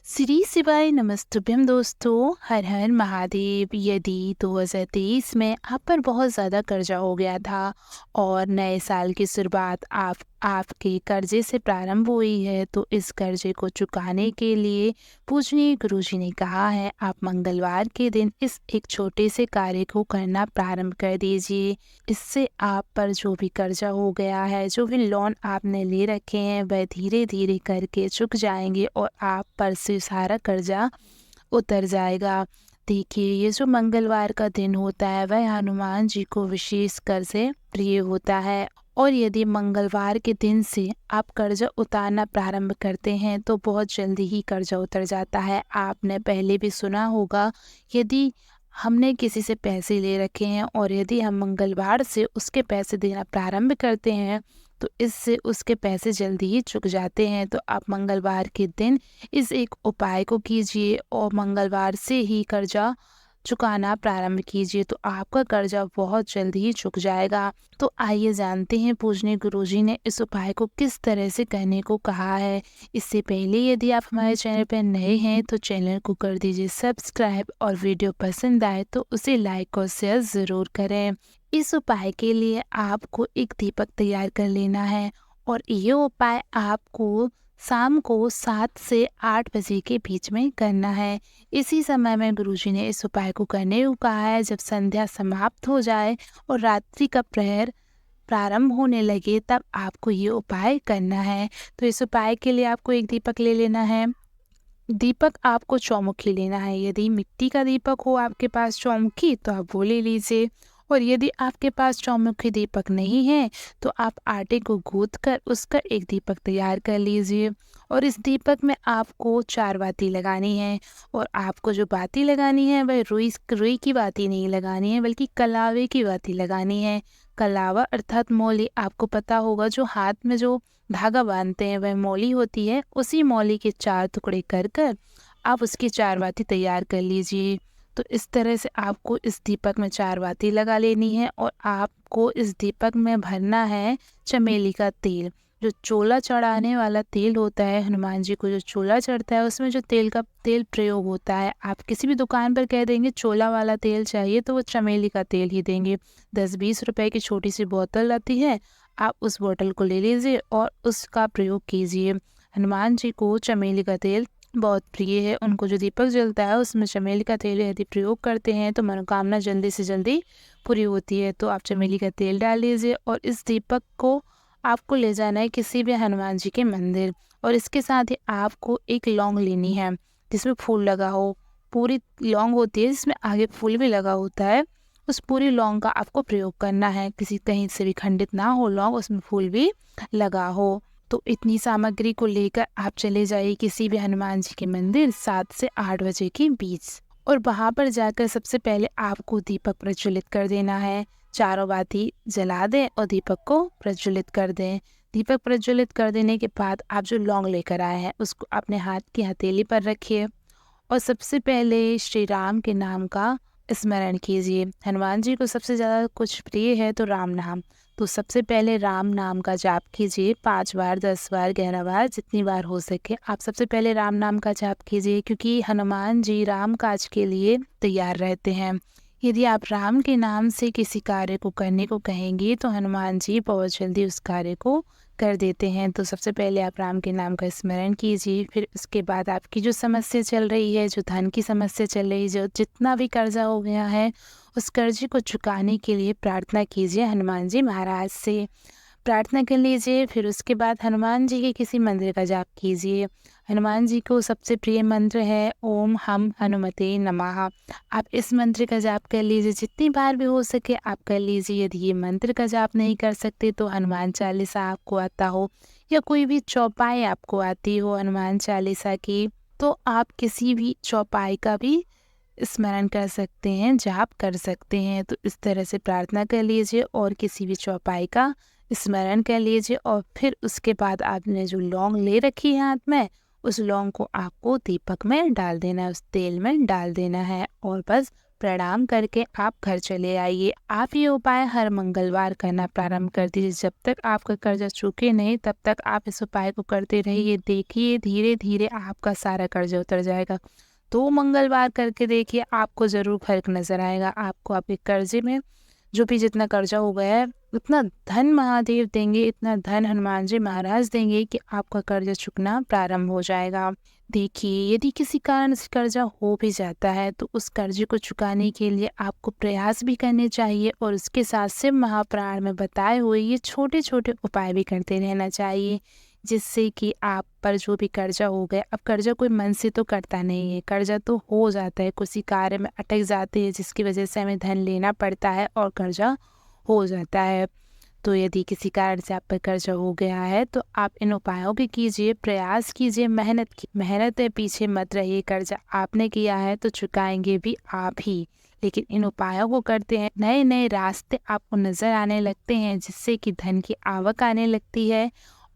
श्री शिवाय नमस्तुभ्यम दोस्तों, हर हर महादेव। यदि 2023 में आप पर बहुत ज़्यादा कर्जा हो गया था और नए साल की शुरुआत आपके कर्जे से प्रारंभ हुई है, तो इस कर्जे को चुकाने के लिए पूजनीय गुरुजी ने कहा है, आप मंगलवार के दिन इस एक छोटे से कार्य को करना प्रारंभ कर दीजिए। इससे आप पर जो भी कर्जा हो गया है, जो भी लोन आपने ले रखे हैं, वह धीरे धीरे करके चुक जाएंगे और आप पर से सारा कर्जा उतर जाएगा। देखिए, ये जो मंगलवार का दिन होता है वह हनुमान जी को विशेष कर से प्रिय होता है और यदि मंगलवार के दिन से आप कर्जा उतारना प्रारंभ करते हैं तो बहुत जल्दी ही कर्जा उतर जाता है। आपने पहले भी सुना होगा, यदि हमने किसी से पैसे ले रखे हैं और यदि हम मंगलवार से उसके पैसे देना प्रारंभ करते हैं तो इससे उसके पैसे जल्दी ही चुक जाते हैं। तो आप मंगलवार के दिन इस एक उपाय को कीजिए और मंगलवार से ही कर्जा चुकाना प्रारंभ कीजिए, तो आपका कर्जा बहुत जल्दी ही चुक जाएगा। तो आइए जानते हैं पूजनीय गुरुजी ने इस उपाय को किस तरह से करने को कहा है। इससे पहले यदि आप हमारे चैनल पर नए हैं तो चैनल को कर दीजिए सब्सक्राइब और वीडियो पसंद आए तो उसे लाइक और शेयर ज़रूर करें। इस उपाय के लिए आपको एक दीपक तैयार कर लेना है और ये उपाय आपको शाम को 7 से 8 बजे के बीच में करना है। इसी समय में गुरुजी ने इस उपाय को करने को कहा है, जब संध्या समाप्त हो जाए और रात्रि का प्रहर प्रारंभ होने लगे तब आपको ये उपाय करना है। तो इस उपाय के लिए आपको एक दीपक ले लेना है। दीपक आपको चौमुखी लेना है। यदि मिट्टी का दीपक हो आपके पास चौमुखी तो आप वो ले लीजिए और यदि आपके पास चौमुखी दीपक नहीं है तो आप आटे को गूंथ कर उसका एक दीपक तैयार कर लीजिए और इस दीपक में आपको 4 बाती लगानी है और आपको जो बाती लगानी है वह रुई की बाती नहीं लगानी है बल्कि कलावे की बाती लगानी है। कलावा अर्थात मौली, आपको पता होगा जो हाथ में जो धागा बांधते हैं वह मौली होती है। उसी मौली के 4 टुकड़े कर कर आप उसकी 4 बाती तैयार कर लीजिए। तो इस तरह से आपको इस दीपक में 4 बाती लगा लेनी है और आपको इस दीपक में भरना है चमेली का तेल। जो चोला चढ़ाने वाला तेल होता है, हनुमान जी को जो चोला चढ़ता है उसमें जो तेल प्रयोग होता है, आप किसी भी दुकान पर कह देंगे चोला वाला तेल चाहिए तो वो चमेली का तेल ही देंगे। 10-20 रुपए की छोटी सी बोतल आती है, आप उस बोतल को ले लीजिए और उसका प्रयोग कीजिए। हनुमान जी को चमेली का तेल बहुत प्रिय है, उनको जो दीपक जलता है उसमें चमेली का तेल यदि प्रयोग करते हैं तो मनोकामना जल्दी से जल्दी पूरी होती है। तो आप चमेली का तेल डाल लीजिए और इस दीपक को आपको ले जाना है किसी भी हनुमान जी के मंदिर और इसके साथ ही आपको एक लौंग लेनी है जिसमें फूल लगा हो। पूरी लौंग होती है जिसमें आगे फूल भी लगा होता है, उस पूरी लौंग का आपको प्रयोग करना है। किसी कहीं से भी खंडित ना हो लौंग, उसमें फूल भी लगा हो। तो इतनी सामग्री को लेकर आप चले जाइए किसी भी हनुमान जी के मंदिर 7 से 8 बजे के बीच और वहाँ पर जाकर सबसे पहले आपको दीपक प्रज्वलित कर देना है। चारों बाती जला दें और दीपक को प्रज्वलित कर दें। दीपक प्रज्वलित कर देने के बाद आप जो लौंग लेकर आए हैं उसको अपने हाथ की हथेली पर रखिए और सबसे पहले श्री राम के नाम का स्मरण कीजिए। हनुमान जी को सबसे ज़्यादा कुछ प्रिय है तो राम नाम, तो सबसे पहले राम नाम का जाप कीजिए 5 बार, 10 बार, 11 बार, जितनी बार हो सके आप सबसे पहले राम नाम का जाप कीजिए, क्योंकि हनुमान जी राम काज के लिए तैयार रहते हैं। यदि आप राम के नाम से किसी कार्य को करने को कहेंगे तो हनुमान जी बहुत जल्दी उस कार्य को कर देते हैं। तो सबसे पहले आप राम के नाम का स्मरण कीजिए, फिर उसके बाद आपकी जो समस्या चल रही है, जो धन की समस्या चल रही है, जो जितना भी कर्जा हो गया है, उस कर्जे को चुकाने के लिए प्रार्थना कीजिए हनुमान जी महाराज से। प्रार्थना कर लीजिए, फिर उसके बाद हनुमान जी के किसी मंत्र का जाप कीजिए। हनुमान जी को सबसे प्रिय मंत्र है ओम हम हनुमते नमः। आप इस मंत्र का जाप कर लीजिए, जितनी बार भी हो सके आप कर लीजिए। यदि ये मंत्र का जाप नहीं कर सकते तो हनुमान चालीसा आपको आता हो या कोई भी चौपाई आपको आती हो हनुमान चालीसा की, तो आप किसी भी चौपाई का भी स्मरण कर सकते हैं, जाप कर सकते हैं। तो इस तरह से प्रार्थना कर लीजिए और किसी भी चौपाई का स्मरण कर लीजिए और फिर उसके बाद आपने जो लौंग ले रखी है हाथ में, उस लौंग को आपको दीपक में डाल देना है, उस तेल में डाल देना है और बस प्रणाम करके आप घर चले आइए। आप ये उपाय हर मंगलवार करना प्रारंभ कर दीजिए। जब तक आपका कर्जा चूके नहीं तब तक आप इस उपाय को करते रहिए। देखिए धीरे धीरे आपका सारा कर्जा उतर जाएगा। 2 मंगलवार करके देखिए, आपको ज़रूर फ़र्क नज़र आएगा। आपको आपके कर्जे में जो भी जितना कर्जा हो गया है, उतना धन महादेव देंगे, इतना धन हनुमान जी महाराज देंगे कि आपका कर्जा चुकना प्रारंभ हो जाएगा। देखिए, यदि किसी कारण से कर्जा हो भी जाता है तो उस कर्जे को चुकाने के लिए आपको प्रयास भी करने चाहिए और उसके साथ शिव महापुराण में बताए हुए ये छोटे-छोटे उपाय भी करते रहना चाहिए, जिससे कि आप पर जो भी कर्जा हो गया, अब कर्जा कोई मन से तो करता नहीं है, कर्जा तो हो जाता है, किसी कार्य में अटक जाते हैं जिसकी वजह से हमें धन लेना पड़ता है और कर्जा हो जाता है। तो यदि किसी कारण से आप पर कर्जा हो गया है तो आप इन उपायों की कीजिए, प्रयास कीजिए, मेहनत है, पीछे मत रहिए। कर्जा आपने किया है तो चुकाएंगे भी आप ही, लेकिन इन उपायों को करते हैं नए नए रास्ते आपको नज़र आने लगते हैं, जिससे कि धन की आवक आने लगती है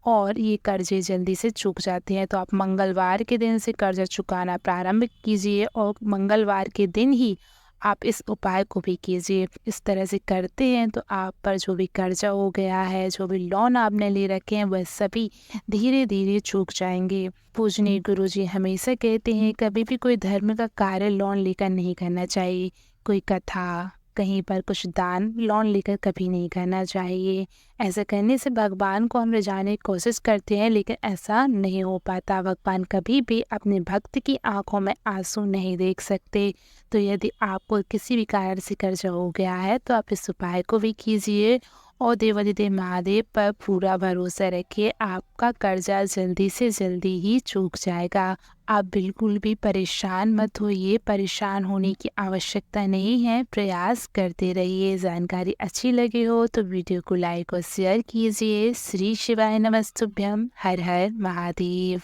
और ये कर्जे जल्दी से चूक जाते हैं। तो आप मंगलवार के दिन से कर्जा चुकाना प्रारंभ कीजिए और मंगलवार के दिन ही आप इस उपाय को भी कीजिए। इस तरह से करते हैं तो आप पर जो भी कर्जा हो गया है, जो भी लोन आपने ले रखे हैं, वह सभी धीरे धीरे चूक जाएंगे। पूजनीय गुरुजी हमेशा कहते हैं कभी भी कोई धर्म का कार्य लोन लेकर नहीं करना चाहिए। कोई कथा, कहीं पर कुछ दान लोन लेकर कभी नहीं करना चाहिए। ऐसा करने से भगवान को हम रिझाने की कोशिश करते हैं, लेकिन ऐसा नहीं हो पाता। भगवान कभी भी अपने भक्त की आंखों में आंसू नहीं देख सकते। तो यदि आपको किसी भी कारण से कर्जा हो गया है तो आप इस उपाय को भी कीजिए और देवाधिदेव महादेव पर पूरा भरोसा रखिए, आपका कर्जा जल्दी से जल्दी ही चूक जाएगा। आप बिल्कुल भी परेशान मत होइए, परेशान होने की आवश्यकता नहीं है, प्रयास करते रहिए। जानकारी अच्छी लगी हो तो वीडियो को लाइक और शेयर कीजिए। श्री शिवाय नमस्तुभ्यम। हर हर महादेव।